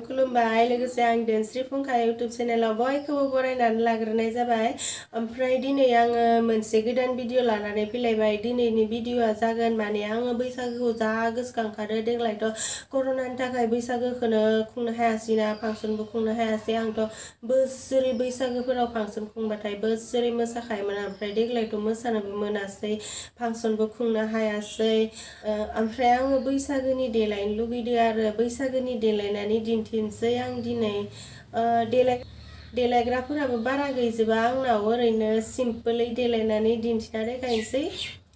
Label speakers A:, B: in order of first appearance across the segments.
A: खुलुमबाय लोगोसे आं धोनस्रि फुंखा इउटुब चेनेलाव बयखौबो बरायनानै लाग्रोनाय जाबाय। ओमफ्राय दिनै आङो मोनसे गोदान भिडिअ लानानै फैलायबाय। दिनैनि भिडिअआ जागोन माने आङो बैसागोखौ जा गोसोखांखादो। देग्लायथ' कर'नानि थाखाय बैसागोखौनो खुंनो हायासैना, फांसनबो खुंनो हायासै। आंथ' बोसोरै बैसागोफोराव फांसन खुंबाथाय बोसोरै मोसाखायोमोन, ओमफ्राय देग्लायथ' मोसानोबो मोनासै, फांसनबो खुंनो हायासै। ओमफ्राय आङो बैसागोनि देलायनो लुगैदो आरो बैसागोनि देलायनानै दिन्थिनोसै आं दिनै। देलायग्राफोराबो बारा गैजोबा आंनाव, ओरैनो सिम्पोलै देलायनानै दिन्थिना देखायनोसै।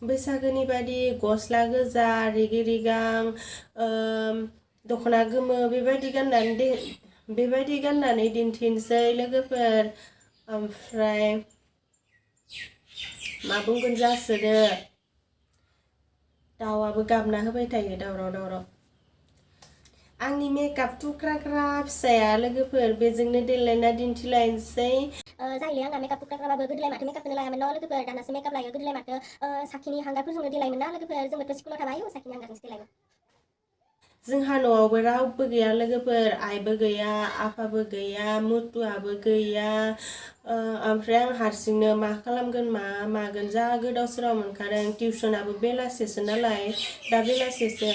A: बैसागोनि बादि गस्ला गोजा रिगि रिगां दख'ना गोमो बेबायदि गाननानै दिन्थिनोसै लोगोफोर। ओमफ्राय मा बुंगोन जासोदो, दाउआबो गाबना होबाय थायो दावराव दावराव। आंनि मेकआप थुख्राग्रा फिसाया लोगोफोर, बेजोंनो देलायना दिन्थिलायनोसै।
B: जाहैबाय आंना मेकआप थुख्राग्राबाबो गोदोलाय माथो मेकआपखौनो लायामोन न' लोगोफोर, दानासो मेकआप लायो। गोदोलाय माथो साखिनि हांगारफोरजोंनो देलायोमोन ना लोगोफोर, जोंबोथ' स्कुलाव थाबाय साखिनि हांगारजोंसो देलायोमोन।
A: जोंहा न'आवबो रावबो गैया लोगोफोर, आइबो गैया, आफाबो गैया, मुथुआबो गैया। ओमफ्राय आं हारसिंनो मा खालामगोन मा मागोन जा गोदाव सोराव मोनखादों। टिउसनाबो बेलासेसो नालाय, दा बेलासेसो।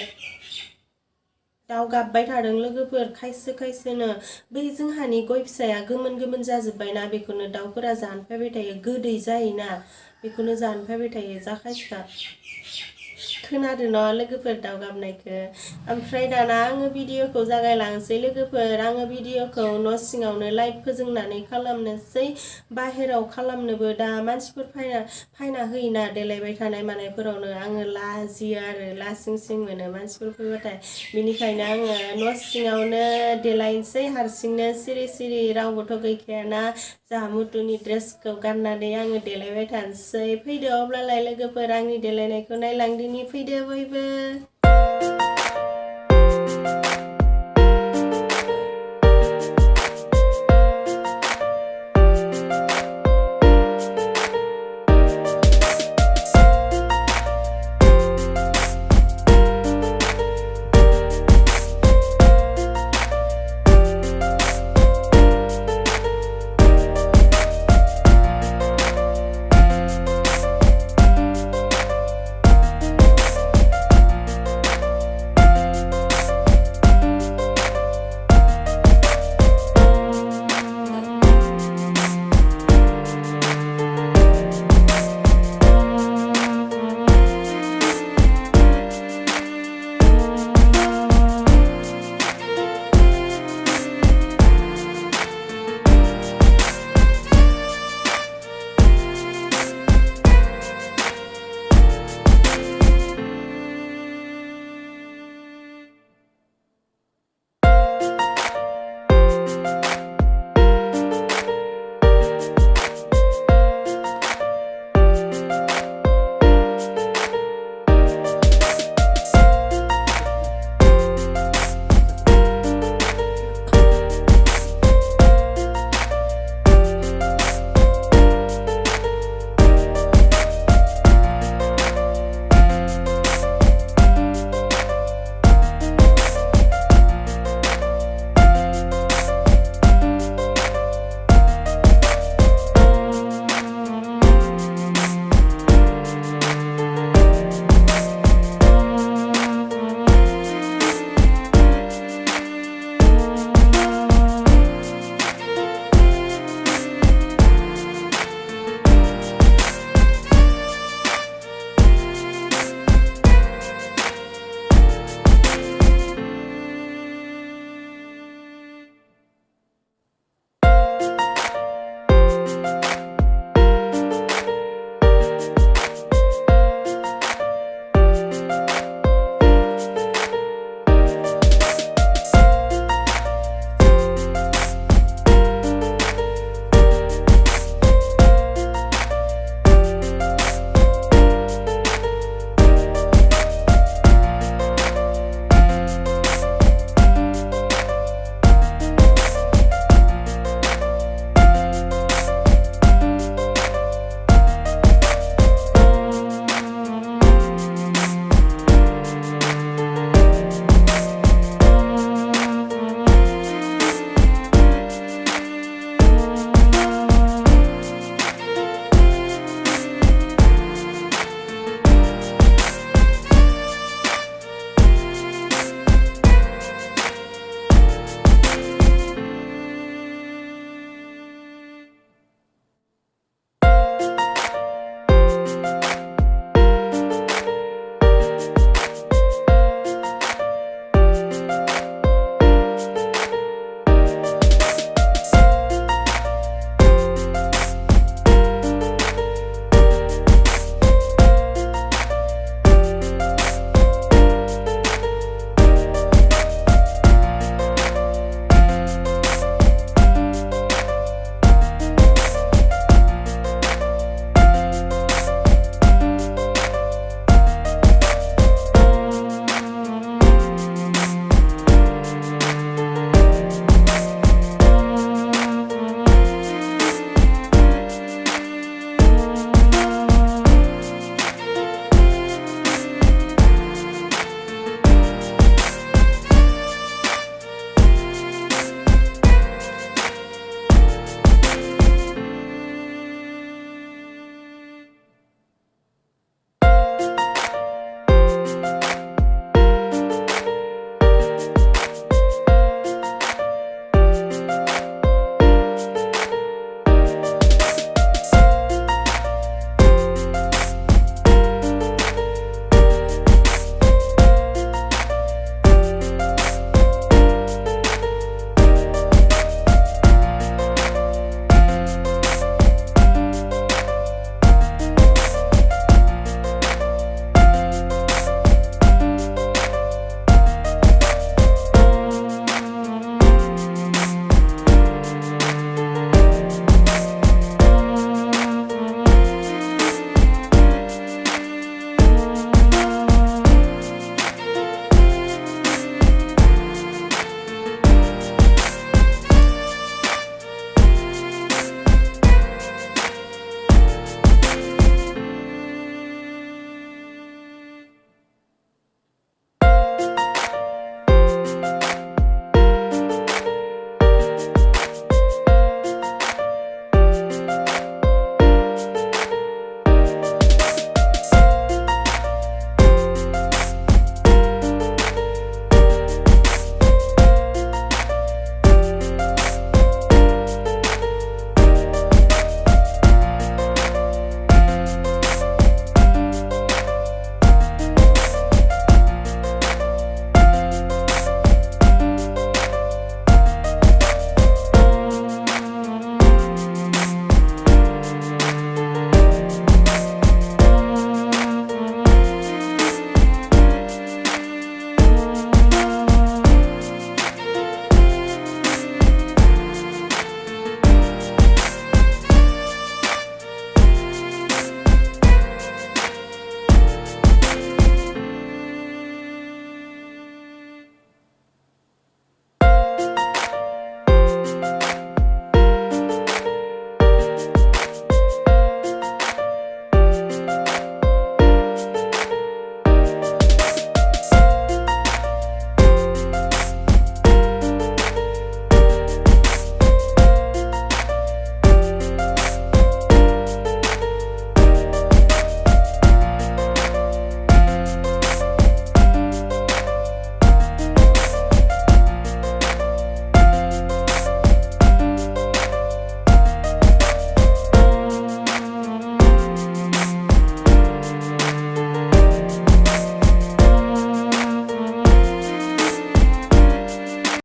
A: दाउ गाबबाय थादों लोगोफोर खायसेनो। बै जोंहानि गय फिसाया गोमोन गोमोन जाजोब्बायना, बेखौनो दाउफोरा जानो फैबाय थायो, गोदै जायोना, बेखौनो जानो फैबाय थायो जा खायसेखा। खोनादों न' लोगोफोर दाउ गाबनायखौ? ओमफ्राय दाना आङो भिडिअखौ जागायलांसै लोगोफोर। आङो भिडिअखौ न' सिङावनो लाइट फोजोंनानै खालामनोसै, बाहेराव खालामनोबो दा मानसिफोर फायना होयोना देलायबाय थानाय मानायफोरावनो आङो लाजियो आरो लासिं सिं मोनो मानसिफोर फैबाथाय। बिनिखायनो आङो न' सिङावनो देलायनोसै हारसिंनो सिरि सिरि, रावबोथ' गैखायाना। जाहा मुथुनि ड्रेसखौ गाननानै आङो देलायबाय थानोसै। फैदो अब्लालाय लोगोफोर, आंनि देलायनायखौ नायलांदिनि, फैदो बयबो।